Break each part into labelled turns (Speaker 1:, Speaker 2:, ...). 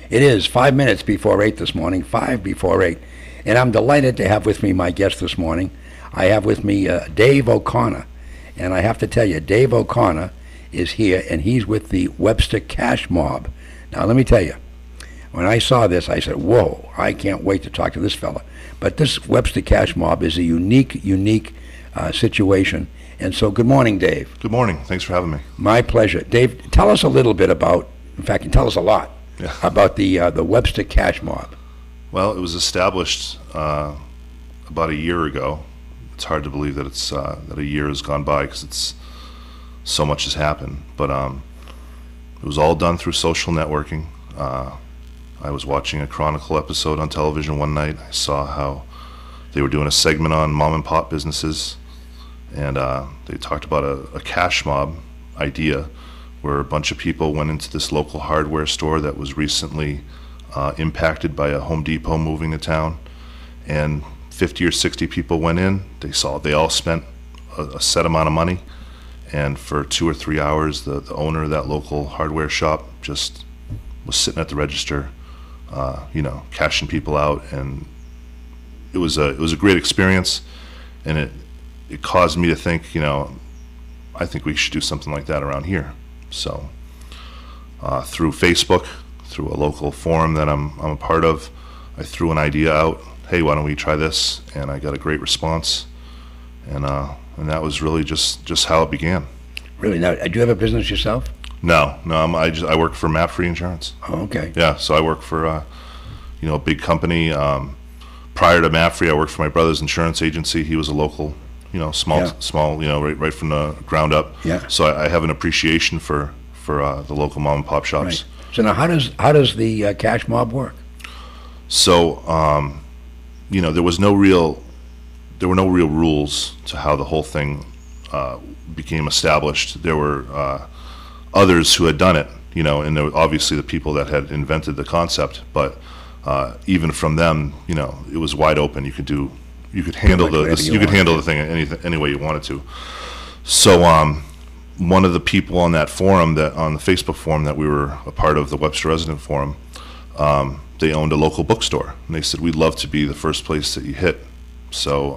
Speaker 1: It is 5 minutes before 8 this morning, 5 before 8. And I'm delighted to have with me my guest this morning. I have with me Dave O'Connor. And I have to tell you, Dave O'Connor is here, and he's with the Webster Cash Mob. Now, let me tell you, when I saw this, I said, whoa, I can't wait to talk to this fella. But this Webster Cash Mob is a unique situation. And so, good morning, Dave.
Speaker 2: Good morning. Thanks for having me.
Speaker 1: My pleasure. Dave, tell us a little bit about, in fact, you tell us a lot, about the Webster Cash Mob.
Speaker 2: Well, it was established about a year ago. It's hard to believe that it's that a year has gone by because it's so much has happened. But it was all done through social networking. I was watching a Chronicle episode on television one night. I saw how they were doing a segment on mom and pop businesses, and they talked about a cash mob idea where a bunch of people went into this local hardware store that was recently impacted by a Home Depot moving to town, and 50 or 60 people went in. They all spent a set amount of money, and for 2 or 3 hours the owner of that local hardware shop just was sitting at the register, cashing people out. And it was a great experience, and it caused me to think, I think we should do something like that around here. So through Facebook, through a local forum that I'm a part of, I threw an idea out. Hey, why don't we try this? And I got a great response, and that was really just how it began. Really? Now, do you have a business yourself? No, I work for Map Free Insurance.
Speaker 1: Oh, okay.
Speaker 2: Yeah, so I work for a big company. Prior to Map Free, I worked for my brother's insurance agency. He was a local, small, right from the ground up.
Speaker 1: Yeah.
Speaker 2: So I have an appreciation for the local mom and pop shops.
Speaker 1: Right. So now, how does the cash mob work?
Speaker 2: So there were no real rules to how the whole thing became established. There were others who had done it, and there were obviously the people that had invented the concept. But even from them, it was wide open. You could handle the thing any way you wanted to. So one of the people on that forum, on the Facebook forum that we were a part of, the Webster Resident Forum, they owned a local bookstore, and they said, we'd love to be the first place that you hit. So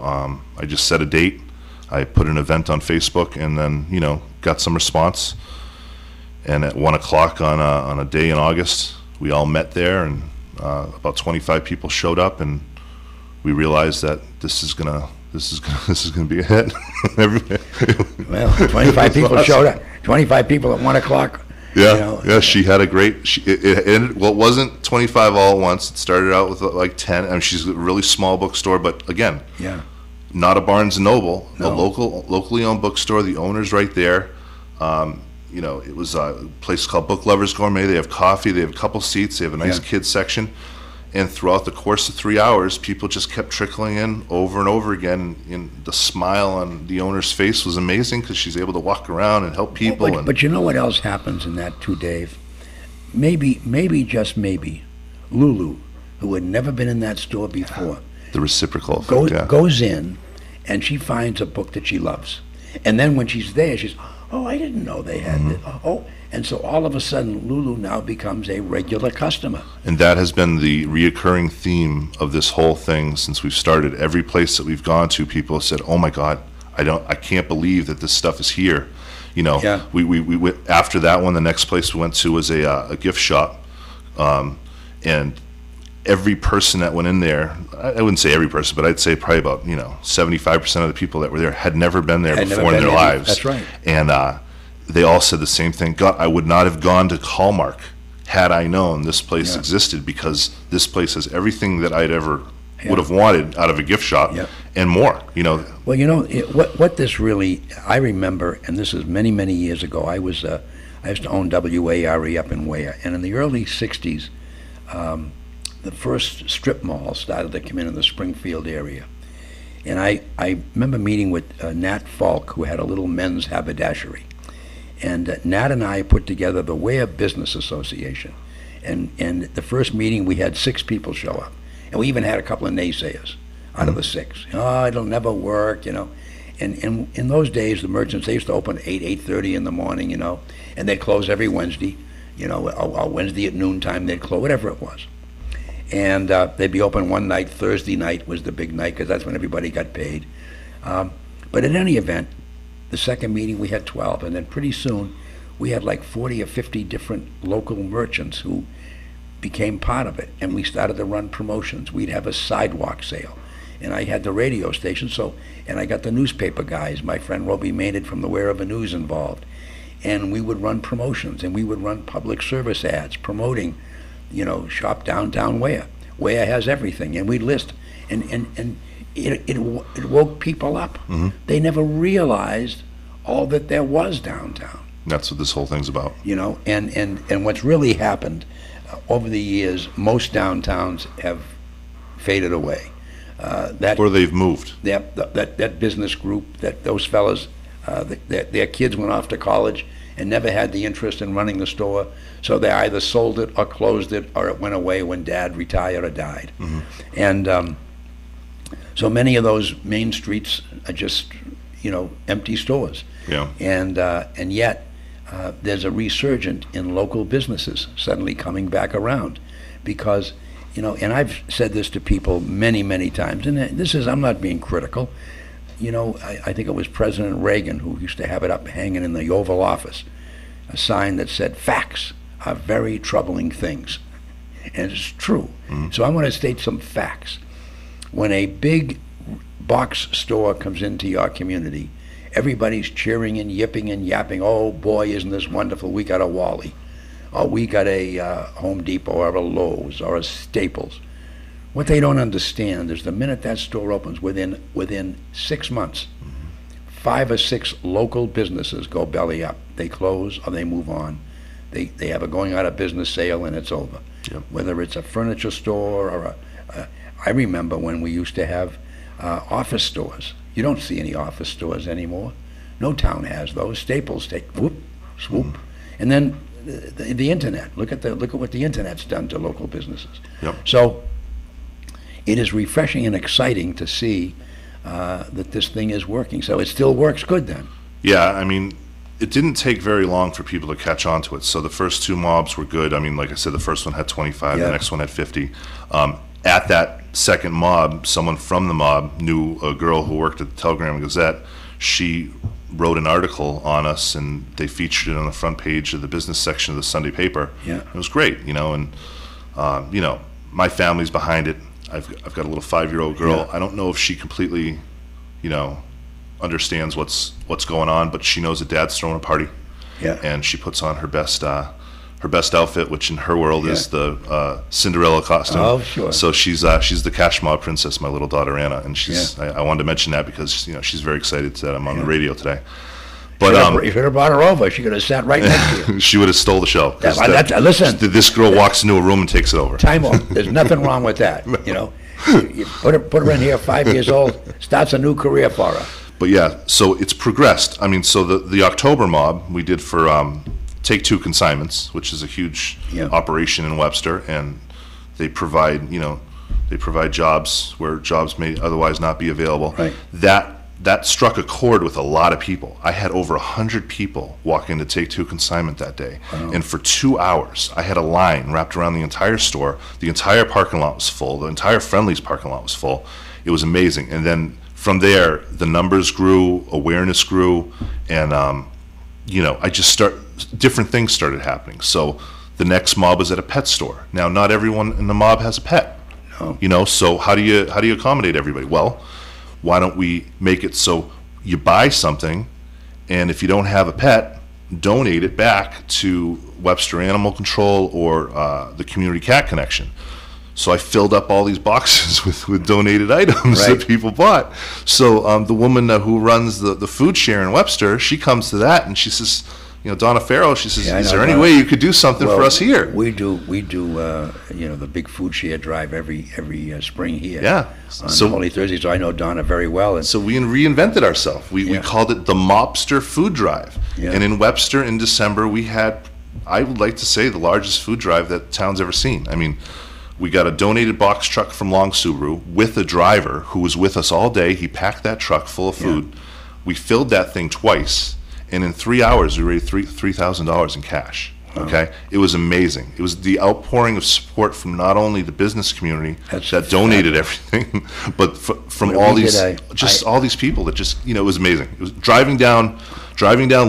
Speaker 2: I just set a date. I put an event on Facebook, and then got some response. And at 1 o'clock on a day in August, we all met there, and about 25 people showed up, and we realized that this is gonna be a hit.
Speaker 1: Well, 25 people showed up. 25 people at 1 o'clock.
Speaker 2: Yeah. She had a great. It ended. Well, it wasn't 25 all at once. It started out with like 10. I mean, she's a really small bookstore, but again, not a Barnes and Noble. No. A locally owned bookstore. The owner's right there. It was a place called Book Lovers Gourmet. They have coffee. They have a couple seats. They have a nice kids section. And throughout the course of 3 hours, people just kept trickling in over and over again. And the smile on the owner's face was amazing because she's able to walk around and help people.
Speaker 1: But you know what else happens in that too, Dave? Maybe, just maybe, Lulu, who had never been in that store before,
Speaker 2: the reciprocal effect,
Speaker 1: goes in, and she finds a book that she loves. And then when she's there, she's, oh, I didn't know they had this. Oh, and so all of a sudden, Lulu now becomes a regular customer.
Speaker 2: And that has been the reoccurring theme of this whole thing since we've started. Every place that we've gone to, people have said, "Oh my God, I can't believe that this stuff is here." We went after that one. The next place we went to was a gift shop, and every person that went in there, I wouldn't say every person, but I'd say probably about 75% of the people that were there had never been there before in their lives.
Speaker 1: That's right.
Speaker 2: And they all said the same thing. God, I would not have gone to Hallmark had I known this place existed, because this place has everything that I'd ever would have wanted out of a gift shop and more.
Speaker 1: Well, what this really, I remember, and this is many, many years ago. I used to own WARE up in Ware, and in the early '60s, the first strip malls started to come in the Springfield area. And I remember meeting with Nat Falk, who had a little men's haberdashery. And Nat and I put together the Ware Business Association. And the first meeting, we had 6 people show up. And we even had a couple of naysayers out of the 6. Oh, it'll never work, And in those days, the merchants, they used to open 8:30 in the morning, and they close every Wednesday. or Wednesday at noontime they'd close, whatever it was. And they'd be open one night. Thursday night was the big night because that's when everybody got paid. But in any event, the second meeting we had 12, and then pretty soon we had like 40 or 50 different local merchants who became part of it, and we started to run promotions. We'd have a sidewalk sale, and I had the radio station, and I got the newspaper guys, my friend Roby Maynard from the Wherever News involved, and we would run promotions, and we would run public service ads promoting, shop downtown Ware. Ware has everything, and we'd list, and it woke people up.
Speaker 2: Mm-hmm.
Speaker 1: They never realized all that there was downtown.
Speaker 2: That's what this whole thing's about.
Speaker 1: And what's really happened over the years, most downtowns have faded away.
Speaker 2: Or they've moved.
Speaker 1: That business group, those fellas, their kids went off to college and never had the interest in running the store, so they either sold it or closed it, or it went away when Dad retired or died.
Speaker 2: Mm-hmm.
Speaker 1: And so many of those main streets are just, empty stores.
Speaker 2: Yeah.
Speaker 1: And yet there's a resurgence in local businesses suddenly coming back around, because, and I've said this to people many, many times, and I'm not being critical. I think it was President Reagan who used to have it up hanging in the Oval Office, a sign that said, "Facts are very troubling things." And it's true.
Speaker 2: Mm-hmm.
Speaker 1: So I want to state some facts. When a big box store comes into your community, everybody's cheering and yipping and yapping. "Oh boy, isn't this wonderful? We got a Wally, or we got a Home Depot, or a Lowe's, or a Staples." What they don't understand is the minute that store opens, within 6 months, 5 or 6 local businesses go belly up. They close or they move on. They have a going out of business sale and it's over.
Speaker 2: Yep.
Speaker 1: Whether it's a furniture store or I remember when we used to have office stores. You don't see any office stores anymore. No town has those. Staples take whoop, swoop, and then the internet. Look at what the internet's done to local businesses.
Speaker 2: Yep.
Speaker 1: So it is refreshing and exciting to see that this thing is working. So it still works good then.
Speaker 2: Yeah, I mean, it didn't take very long for people to catch on to it. So the first 2 mobs were good. I mean, like I said, the first one had 25,
Speaker 1: Yeah.
Speaker 2: the next one had 50. At that second mob, someone from the mob knew a girl who worked at the Telegram and Gazette. She wrote an article on us, and they featured it on the front page of the business section of the Sunday paper.
Speaker 1: Yeah.
Speaker 2: It was great, and my family's behind it. I've got a little 5-year-old girl.
Speaker 1: Yeah.
Speaker 2: I don't know if she completely, understands what's going on, but she knows that Dad's throwing a party.
Speaker 1: Yeah.
Speaker 2: And she puts on her best outfit, which in her world is the Cinderella costume.
Speaker 1: Oh, sure.
Speaker 2: So she's the Cashmere princess, my little daughter Anna, and she's.
Speaker 1: Yeah.
Speaker 2: I wanted to mention that because she's very excited that I'm on the radio today. But
Speaker 1: You should have brought her over. She could have sat right next to you.
Speaker 2: she would have stole the show.
Speaker 1: Listen.
Speaker 2: This girl walks into a room and takes it over.
Speaker 1: Time off. There's nothing wrong with that. You put her in here, 5 years old, starts a new career for her.
Speaker 2: But yeah, so it's progressed. I mean, so the October mob we did for Take Two Consignments, which is a huge operation in Webster, and they provide jobs where jobs may otherwise not be available.
Speaker 1: Right.
Speaker 2: That struck a chord with a lot of people. I had over 100 people walk into Take Two Consignment that day, and for 2 hours I had a line wrapped around the entire store. The entire parking lot was full. The entire Friendly's parking lot was full. It was amazing. And then from there, the numbers grew, awareness grew, and different things started happening. So the next mob was at a pet store. Now, not everyone in the mob has a pet.
Speaker 1: No.
Speaker 2: So how do you accommodate everybody? Well, why don't we make it so you buy something, and if you don't have a pet, donate it back to Webster Animal Control or the Community Cat Connection. So I filled up all these boxes with donated items that people bought. So the woman who runs the food share in Webster, she comes to that and she says, Donna Farrell, she says, is there any way you could do something for us here?
Speaker 1: We do the big food share drive every spring here.
Speaker 2: Yeah.
Speaker 1: On Holy Thursday, so I know Donna very well. And
Speaker 2: so we reinvented ourselves. We called it the Mobster Food Drive.
Speaker 1: Yeah.
Speaker 2: And in Webster in December, we had, I would like to say, the largest food drive that town's ever seen. I mean, we got a donated box truck from Long Subaru with a driver who was with us all day. He packed that truck full of food. We filled that thing twice, and in 3 hours we raised $3,000 in cash. Okay, it was amazing. It was the outpouring of support from not only the business community
Speaker 1: That's
Speaker 2: that donated everything, but from
Speaker 1: Well,
Speaker 2: all
Speaker 1: we
Speaker 2: these,
Speaker 1: did
Speaker 2: all these people that just, it was amazing. It was driving down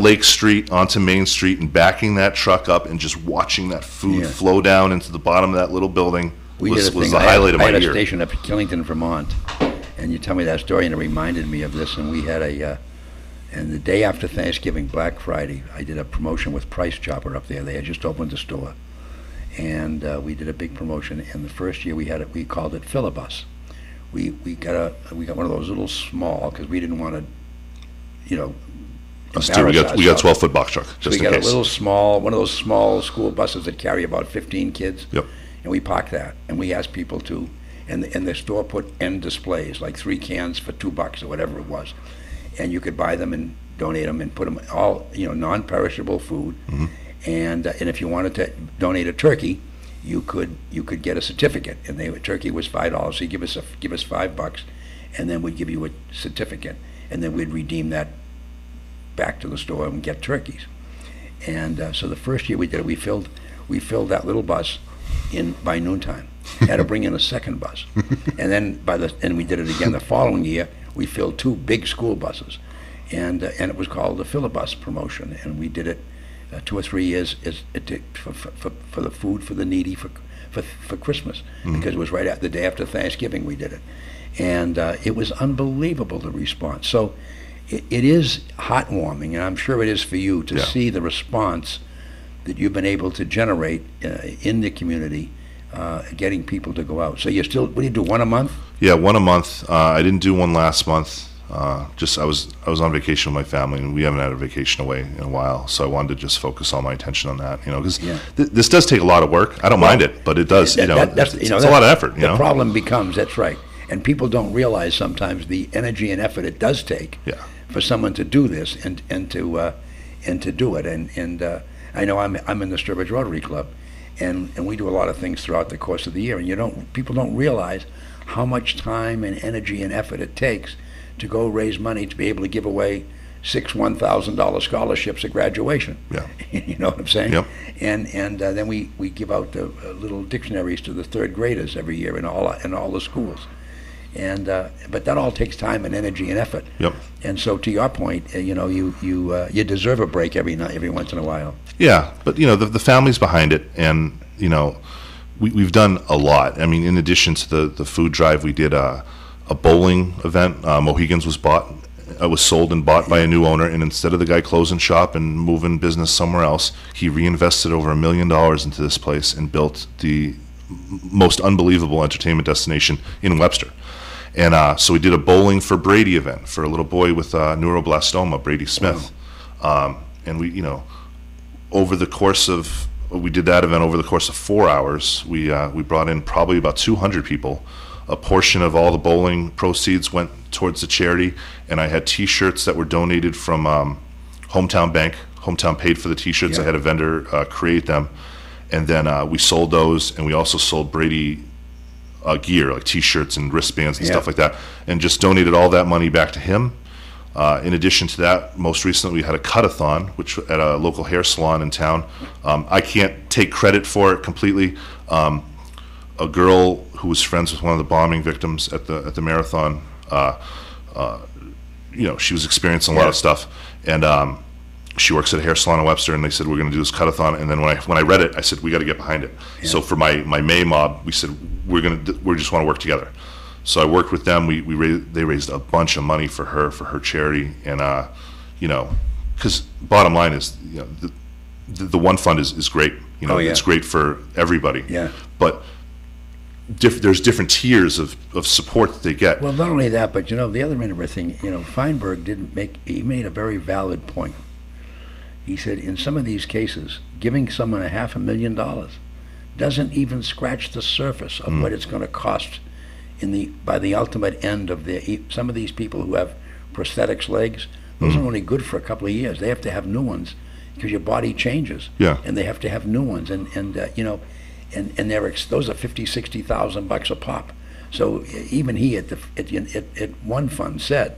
Speaker 2: Lake Street onto Main Street and backing that truck up and just watching that food
Speaker 1: Yeah.
Speaker 2: flow down into the bottom of that little building
Speaker 1: We
Speaker 2: was
Speaker 1: did a
Speaker 2: the
Speaker 1: thing.
Speaker 2: highlight of
Speaker 1: I
Speaker 2: my
Speaker 1: had a
Speaker 2: year.
Speaker 1: station up at Killington, Vermont, and you tell me that story, and it reminded me of this. And we had and the day after Thanksgiving, Black Friday, I did a promotion with Price Chopper up there. They had just opened the store, and we did a big promotion. And the first year we called it Filibus. We got one of those little small, because we didn't want to,
Speaker 2: Us too. We got 12-foot box truck
Speaker 1: So
Speaker 2: just
Speaker 1: we
Speaker 2: in
Speaker 1: got
Speaker 2: case.
Speaker 1: a little small, one of those small school buses that carry about 15 kids.
Speaker 2: Yep.
Speaker 1: And we parked that, and we asked people to, and the store put end displays, like 3 cans for $2 or whatever it was. And you could buy them and donate them and put them all, non-perishable food.
Speaker 2: Mm-hmm.
Speaker 1: And if you wanted to donate a turkey, you could get a certificate, and turkey was $5. So you give us $5, and then we'd give you a certificate, and then we'd redeem that back to the store and get turkeys. And so the first year we did it, we filled that little bus in by noontime. Had to bring in a second bus, and then and we did it again the following year. We filled 2 big school buses, and it was called the Filibus promotion, and we did it 2 or 3 years for the food for the needy for Christmas, because it was right at the day after Thanksgiving we did it, and it was unbelievable, the response. So it is heartwarming, and I'm sure it is for you to see the response that you've been able to generate in the community, getting people to go out. So what do you do, one a month?
Speaker 2: Yeah, one a month. I didn't do one last month. Just I was on vacation with my family, and we haven't had a vacation away in a while, so I wanted to just focus all my attention on that. Because this does take a lot of work. I don't mind it, but it does. It's a lot of effort.
Speaker 1: The problem becomes, that's right, and people don't realize sometimes the energy and effort it does take for someone to do this and to do it. And I know I'm in the Sturbridge Rotary Club, and we do a lot of things throughout the course of the year, and people don't realize how much time and energy and effort it takes to go raise money to be able to give away 6 $1,000 scholarships at graduation.
Speaker 2: Yeah.
Speaker 1: You know what I'm saying?
Speaker 2: Yep.
Speaker 1: And then we give out the little dictionaries to the 3rd graders every year in all the schools. And but that all takes time and energy and effort.
Speaker 2: Yep.
Speaker 1: And so, to your point, you deserve a break every once in a while.
Speaker 2: Yeah, but the family's behind it, and we've done a lot. I mean, in addition to the food drive, we did a bowling event. Mohegan's was sold and bought by a new owner, and instead of the guy closing shop and moving business somewhere else, he reinvested over $1 million into this place and built the most unbelievable entertainment destination in Webster. And so we did a bowling for Brady event for a little boy with neuroblastoma, Brady Smith.
Speaker 1: Wow.
Speaker 2: And we did that event over the course of 4 hours. We brought in probably about 200 people. A portion of all the bowling proceeds went towards the charity, and I had T-shirts that were donated from Hometown Bank. Hometown paid for the T-shirts. I had a vendor create them, and then we sold those, and we also sold Brady gear, like T-shirts and wristbands and stuff like that, and just donated all that money back to him. In addition to that, most recently we had a cut-a-thon, which at a local hair salon in town. I can't take credit for it completely. A girl who was friends with one of the bombing victims at the marathon, she was experiencing a lot of stuff, and she works at a hair salon in Webster, and they said, we're going to do this cut-a-thon. And then when I read it, I said, we got to get behind it. So for my May mob, we said, we just want to work together. So I worked with them. They raised a bunch of money for her charity, and because bottom line is, the one fund is great. It's great for everybody.
Speaker 1: Yeah.
Speaker 2: But there's different tiers of support that they get.
Speaker 1: Well, not only that, but the other interesting thing, Feinberg he made a very valid point. He said, in some of these cases, giving someone $500,000 doesn't even scratch the surface of what it's going to cost by the ultimate end of some of these people who have prosthetics legs. Those are only good for a couple of years. They have to have new ones because your body changes. Yeah. And they have to have new ones, and those are $50,000-$60,000 a pop. So even he at one fund said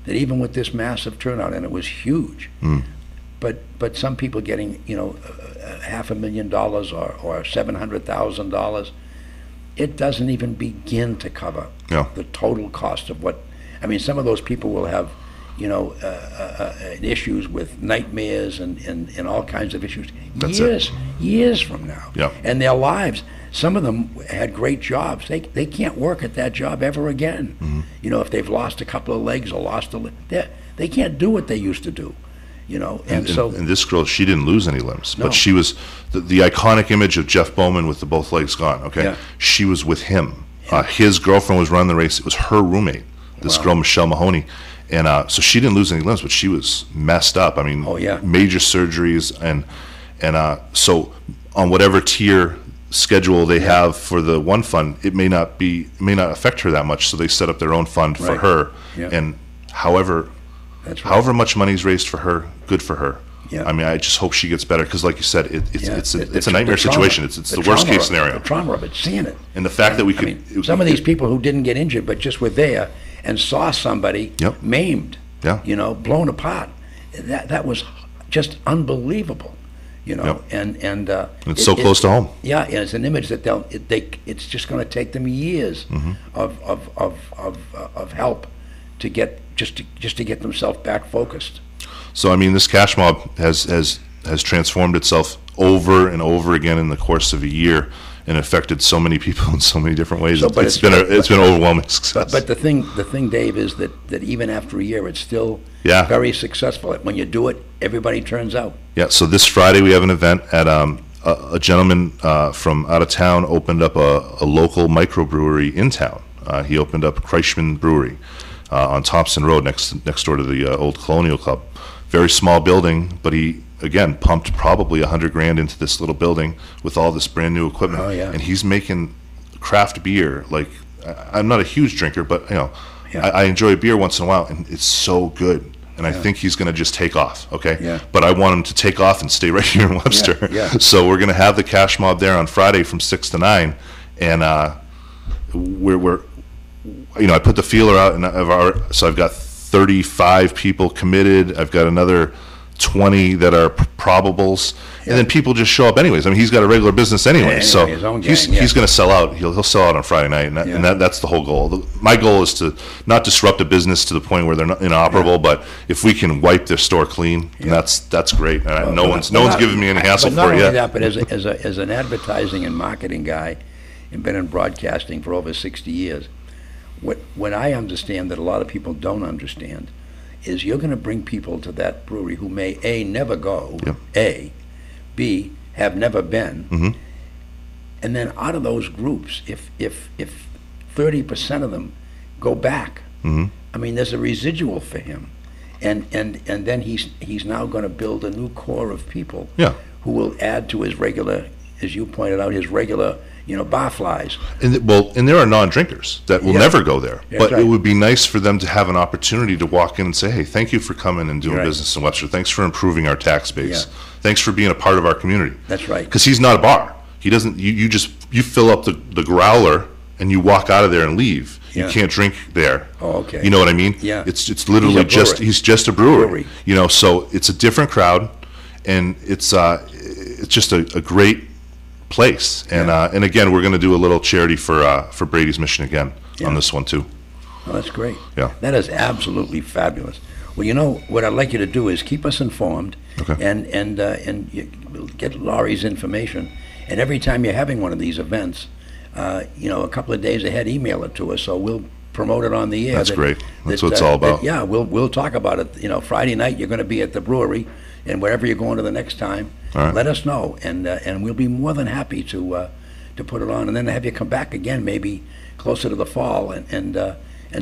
Speaker 1: that even with this massive turnout, and it was huge, but some people getting, $500,000 or $700,000, it doesn't even begin to cover
Speaker 2: Yeah.
Speaker 1: the total cost of what. I mean, some of those people will have, issues with nightmares and all kinds of issues
Speaker 2: That's
Speaker 1: years from now.
Speaker 2: Yeah.
Speaker 1: And their lives. Some of them had great jobs. They can't work at that job ever again.
Speaker 2: Mm-hmm.
Speaker 1: If they've lost a couple of legs or lost a leg, they can't do what they used to do. And so
Speaker 2: And this girl, she didn't lose any limbs,
Speaker 1: No.
Speaker 2: but she was the iconic image of Jeff Bowman with the both legs gone. Okay,
Speaker 1: Yeah.
Speaker 2: she was with him. His girlfriend was running the race. It was her roommate, this
Speaker 1: Wow.
Speaker 2: girl Michelle Mahoney, and so she didn't lose any limbs, but she was messed up. I mean,
Speaker 1: Oh, yeah.
Speaker 2: major surgeries, and so on whatever tier schedule they have for the one fund, it may not affect her that much. So they set up their own fund for
Speaker 1: Right.
Speaker 2: her,
Speaker 1: Yeah.
Speaker 2: and however
Speaker 1: that's right.
Speaker 2: however much money's raised for her, good for her.
Speaker 1: Yeah.
Speaker 2: I mean, I just hope she gets better because, like you said, it's
Speaker 1: The
Speaker 2: a nightmare
Speaker 1: trauma-
Speaker 2: situation. It's the worst
Speaker 1: trauma
Speaker 2: case scenario.
Speaker 1: The trauma of it, seeing it.
Speaker 2: And the fact that we
Speaker 1: I
Speaker 2: could,
Speaker 1: mean, some of these people who didn't get injured but just were there and saw somebody
Speaker 2: Yep.
Speaker 1: maimed,
Speaker 2: Yeah.
Speaker 1: blown apart. That was just unbelievable,
Speaker 2: Yep.
Speaker 1: and
Speaker 2: it's so close to home.
Speaker 1: Yeah, and it's an image that it's just going to take them years
Speaker 2: Mm-hmm.
Speaker 1: of help to get to get themselves back focused.
Speaker 2: So I mean, this cash mob has transformed itself over and over again in the course of a year, and affected so many people in so many different ways.
Speaker 1: So, but
Speaker 2: it's been an overwhelming success.
Speaker 1: But the thing, Dave, is that even after a year, it's still
Speaker 2: Yeah.
Speaker 1: very successful. When you do it, everybody turns out.
Speaker 2: Yeah, so this Friday we have an event at a gentleman from out of town opened up a local microbrewery in town. He opened up Kreishman Brewery on Thompson Road next door to the old Colonial Club. Very small building, but he, again, pumped probably $100,000 into this little building with all this brand new equipment.
Speaker 1: Oh, yeah.
Speaker 2: And he's making craft beer. Like, I'm not a huge drinker, but
Speaker 1: Yeah.
Speaker 2: I enjoy beer once in a while, and it's so good. And I think he's going to just take off, okay?
Speaker 1: Yeah.
Speaker 2: But I want him to take off and stay right here in Webster.
Speaker 1: Yeah.
Speaker 2: So we're going to have the cash mob there on Friday from 6 to 9, and we're I put the feeler out, and so I've got 35 people committed. I've got another 20 that are probables, and then people just show up anyways. I mean, he's got a regular business anyway, so
Speaker 1: his own
Speaker 2: he's
Speaker 1: gang, yeah.
Speaker 2: going to sell out. He'll sell out on Friday night, and that's the whole goal. My goal is to not disrupt a business to the point where they're not inoperable, but if we can wipe their store clean, and that's great. And no one's giving me any hassle
Speaker 1: but not
Speaker 2: for it
Speaker 1: only
Speaker 2: yet.
Speaker 1: that, but as an advertising and marketing guy, and been in broadcasting for over 60 years, what I understand that a lot of people don't understand is you're going to bring people to that brewery who may A, never go,
Speaker 2: Yep.
Speaker 1: A, B, have never been,
Speaker 2: Mhm.
Speaker 1: and then out of those groups, if 30% of them go back,
Speaker 2: Mhm.
Speaker 1: I mean, there's a residual for him, and then he's now going to build a new core of people
Speaker 2: Yeah.
Speaker 1: who will add to his regular, as you pointed out, his regular, barflies.
Speaker 2: And there are non-drinkers that will
Speaker 1: Yeah.
Speaker 2: never go there.
Speaker 1: That's
Speaker 2: But
Speaker 1: right.
Speaker 2: it would be nice for them to have an opportunity to walk in and say, "Hey, thank you for coming and doing
Speaker 1: Right.
Speaker 2: business in Webster. Thanks for improving our tax base.
Speaker 1: Yeah.
Speaker 2: Thanks for being a part of our community."
Speaker 1: That's right.
Speaker 2: Because he's not a bar. He doesn't. You fill up the growler and you walk out of there and leave.
Speaker 1: Yeah.
Speaker 2: You can't drink there.
Speaker 1: Oh, okay.
Speaker 2: You know what I mean?
Speaker 1: Yeah.
Speaker 2: It's literally
Speaker 1: He's
Speaker 2: just a brewery.
Speaker 1: Brewery.
Speaker 2: So it's a different crowd, and it's just a great place. And and again, we're going to do a little charity for Brady's Mission again
Speaker 1: Yeah.
Speaker 2: on this one too.
Speaker 1: Oh, that's great.
Speaker 2: Yeah.
Speaker 1: That is absolutely fabulous. Well, what I'd like you to do is keep us informed,
Speaker 2: Okay.
Speaker 1: and we'll get Laurie's information. And every time you're having one of these events, a couple of days ahead, email it to us, so we'll promote it on the air.
Speaker 2: That's great. That's what it's all about.
Speaker 1: Yeah, we'll talk about it. Friday night you're going to be at the brewery, and wherever you're going to the next time,
Speaker 2: All right.
Speaker 1: let us know, and we'll be more than happy to put it on, and then have you come back again, maybe closer to the fall, and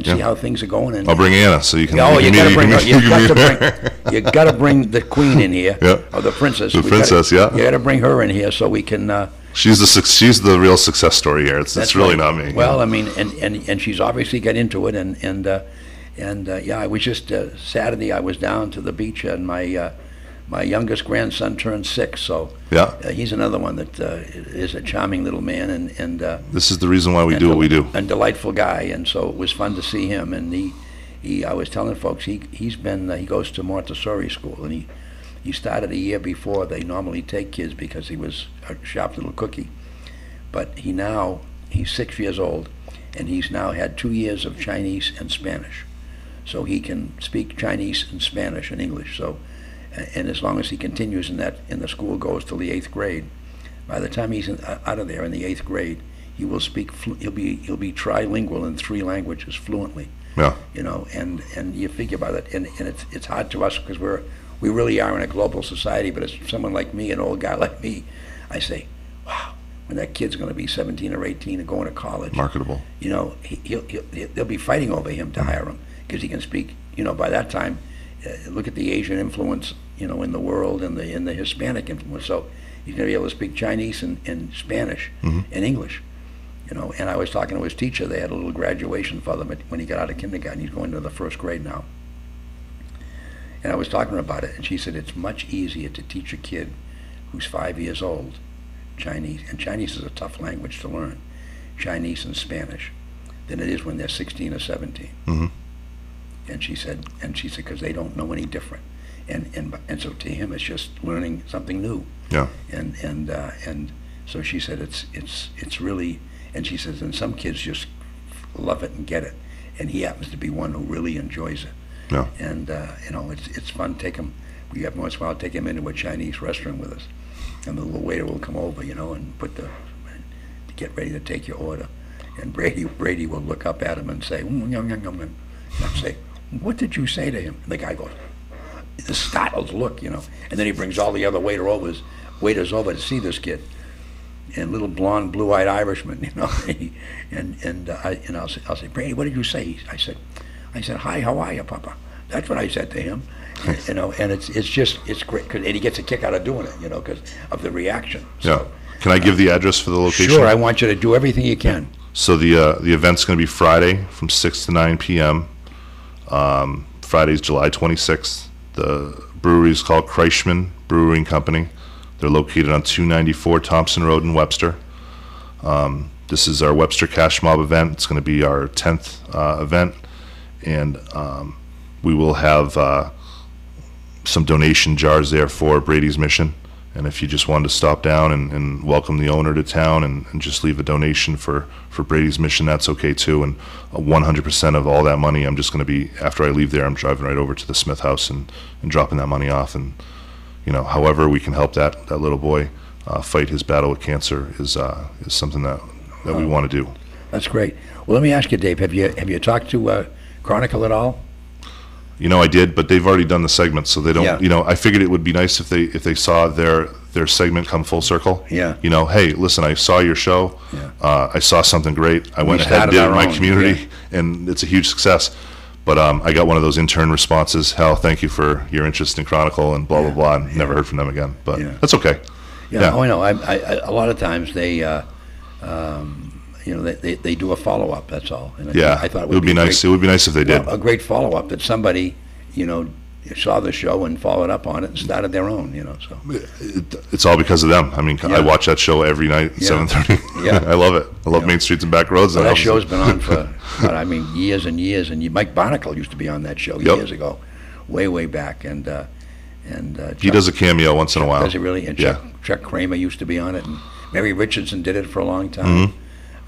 Speaker 1: see
Speaker 2: Yeah.
Speaker 1: how things are going. And
Speaker 2: I'll bring Anna so you can.
Speaker 1: Oh, you got to bring her.
Speaker 2: you can-
Speaker 1: You got to bring the queen in here,
Speaker 2: Yeah.
Speaker 1: or the princess.
Speaker 2: The princess, yeah.
Speaker 1: You got to bring her in here so we can.
Speaker 2: She's the real success story here. It's
Speaker 1: That's
Speaker 2: really
Speaker 1: right.
Speaker 2: not me.
Speaker 1: Well, I mean, and she's obviously got into it, and yeah, I was just Saturday. I was down to the beach, and my youngest grandson turned 6, so
Speaker 2: Yeah.
Speaker 1: he's another one that is a charming little man, and
Speaker 2: This is the reason why we do what we do.
Speaker 1: a delightful guy, and so it was fun to see him. And I was telling folks he goes to Montessori school, and He started a year before they normally take kids because he was a sharp little cookie. But he's 6 years old, and he's now had 2 years of Chinese and Spanish. So he can speak Chinese and Spanish and English. So, and as long as he continues in that, and the school goes till the 8th grade, by the time he's out of there in the 8th grade, he will speak. He'll be trilingual in 3 languages fluently.
Speaker 2: Yeah.
Speaker 1: You know, and you figure about it, and it's hard to us because we really are in a global society. But as someone like me, an old guy like me, I say, wow, when that kid's going to be 17 or 18 and going to college,
Speaker 2: Marketable.
Speaker 1: you know, they'll be fighting over him to hire him because he can speak. You know, by that time, look at the Asian influence, you know, in the world, and the Hispanic influence. So he's going to be able to speak Chinese and Spanish and English. You know, and I was talking to his teacher. They had a little graduation for them when he got out of kindergarten. He's going to the 1st grade now. And I was talking about it, and she said it's much easier to teach a kid who's 5 years old Chinese, and Chinese is a tough language to learn, Chinese and Spanish, than it is when they're 16 or 17. And she said, because they don't know any different, and so to him it's just learning something new.
Speaker 2: Yeah.
Speaker 1: And so she said it's really. And she says, and some kids just love it and get it, and he happens to be one who really enjoys it.
Speaker 2: Yeah.
Speaker 1: And you know, it's fun. We have once in a while take him into a Chinese restaurant with us, and the little waiter will come over, you know, and to get ready to take your order, and Brady will look up at him and say, yum, yum, yum, yum. And I'll say, what did you say to him? And the guy goes, the startled look, you know, and then he brings all the other waiters over to see this kid. And little blonde, blue-eyed Irishman, you know, and I'll say, Brady, what did you say? I said, hi, how are you, Papa? That's what I said to him, you know. And it's great, and he gets a kick out of doing it, you know, because of the reaction. So,
Speaker 2: yeah. Can I give the address for the location?
Speaker 1: Sure. I want you to do everything you can.
Speaker 2: So the event's going to be Friday from 6 to 9 p.m. Friday's July 26th. The brewery is called Kreishman Brewing Company. They're located on 294 Thompson Road in Webster. This is our Webster Cash Mob event. It's going to be our 10th event, and we will have some donation jars there for Brady's Mission. And if you just wanted to stop down and welcome the owner to town and just leave a donation for Brady's Mission, that's okay too. And 100% of all that money, I'm just going to be, after I leave there, I'm driving right over to the Smith House and dropping that money off. And you know, however we can help that little boy fight his battle with cancer is something that we want to do.
Speaker 1: That's great. Well, let me ask you, Dave. Have you talked to Chronicle at all?
Speaker 2: You know, I did, but they've already done the segment, so they don't.
Speaker 1: Yeah.
Speaker 2: You know, I figured it would be nice if they saw their segment come full circle.
Speaker 1: Yeah.
Speaker 2: You know, hey, listen, I saw your show.
Speaker 1: Yeah.
Speaker 2: I saw something great. I went ahead and
Speaker 1: started
Speaker 2: did it in
Speaker 1: our
Speaker 2: my
Speaker 1: own,
Speaker 2: community, and it's a huge success. But I got one of those intern responses. Hal, thank you for your interest in Chronicle and blah blah blah. And never heard from them again, but that's okay.
Speaker 1: Yeah. Oh, I know. I a lot of times they, you know, they do a follow up. That's all. And I thought it would be
Speaker 2: nice. It would be nice if they did.
Speaker 1: A great follow up that somebody, you know, saw the show and followed up on it and started their own. You know, so
Speaker 2: it's all because of them. I mean, I watch that show every night at 7:30.
Speaker 1: Yeah.
Speaker 2: I love it. I love Main Streets and Back Roads.
Speaker 1: Well, that show's been on for, years and years. And Mike Barnacle used to be on that show years ago, way back. And
Speaker 2: he does a cameo once in a while.
Speaker 1: Does he really? And Chuck Kramer used to be on it, and Mary Richardson did it for a long time.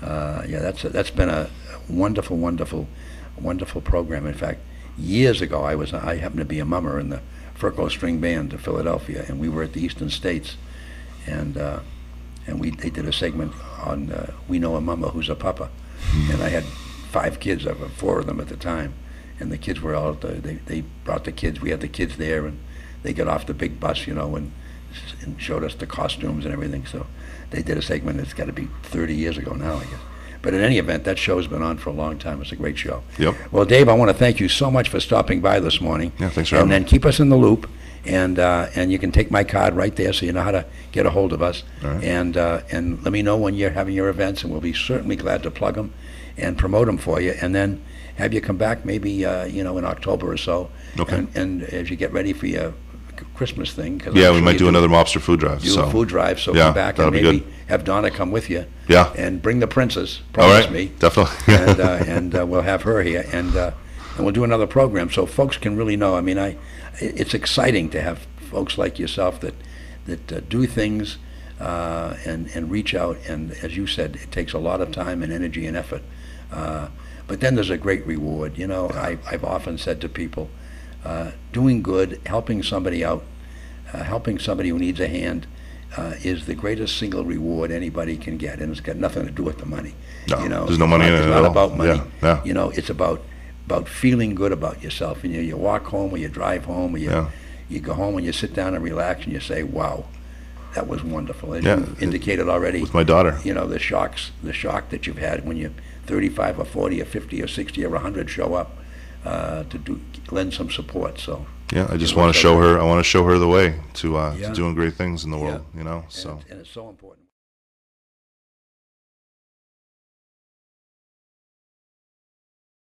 Speaker 1: That's been a wonderful program. In fact, years ago, I happened to be a mummer in the Furco String Band to Philadelphia, and we were at the Eastern States, and they did a segment on We Know a Mama Who's a Papa, and I had 5 kids, 4 of them at the time, and the kids were all they brought the kids. We had the kids there, and they got off the big bus, you know, and showed us the costumes and everything. So they did a segment. It's got to be 30 years ago now, I guess. But in any event, that show's been on for a long time. It's a great show.
Speaker 2: Yep.
Speaker 1: Well, Dave, I want to thank you so much for stopping by this morning.
Speaker 2: Yeah, thanks for having me.
Speaker 1: And then keep us in the loop, and you can take my card right there so you know how to get a hold of us.
Speaker 2: All right.
Speaker 1: And let me know when you're having your events, and we'll be certainly glad to plug them and promote them for you. And then have you come back maybe, you know, in October or so.
Speaker 2: Okay.
Speaker 1: And as you get ready for your Christmas thing.
Speaker 2: Yeah, we might do another mobster food drive.
Speaker 1: Do a food drive, so
Speaker 2: yeah,
Speaker 1: come back and
Speaker 2: that'll be
Speaker 1: maybe
Speaker 2: good.
Speaker 1: have Donna come with you.
Speaker 2: Yeah.
Speaker 1: And bring the princess.
Speaker 2: All
Speaker 1: Promise
Speaker 2: right,
Speaker 1: me.
Speaker 2: definitely.
Speaker 1: and we'll have her here, and we'll do another program so folks can really know. I mean, it's exciting to have folks like yourself that do things and reach out. And as you said, it takes a lot of time and energy and effort. But then there's a great reward. You know, I've often said to people, doing good, helping somebody out, helping somebody who needs a hand, is the greatest single reward anybody can get, and it's got nothing to do with the money.
Speaker 2: No,
Speaker 1: you know,
Speaker 2: there's no money in it
Speaker 1: it's
Speaker 2: at
Speaker 1: not
Speaker 2: all.
Speaker 1: about money.
Speaker 2: Yeah.
Speaker 1: You know, it's about feeling good about yourself. And you walk home, or you drive home, or you go home and you sit down and relax, and you say, "Wow, that was wonderful." As you indicated already,
Speaker 2: With my daughter.
Speaker 1: you know, the shock that you've had when you 35 or 40 or 50 or 60 or 100 show up to lend some support. So
Speaker 2: Yeah, I just want to show her. I want to show her the way to
Speaker 1: Yeah.
Speaker 2: doing great things in the world. You know,
Speaker 1: and
Speaker 2: so.
Speaker 1: it's so important.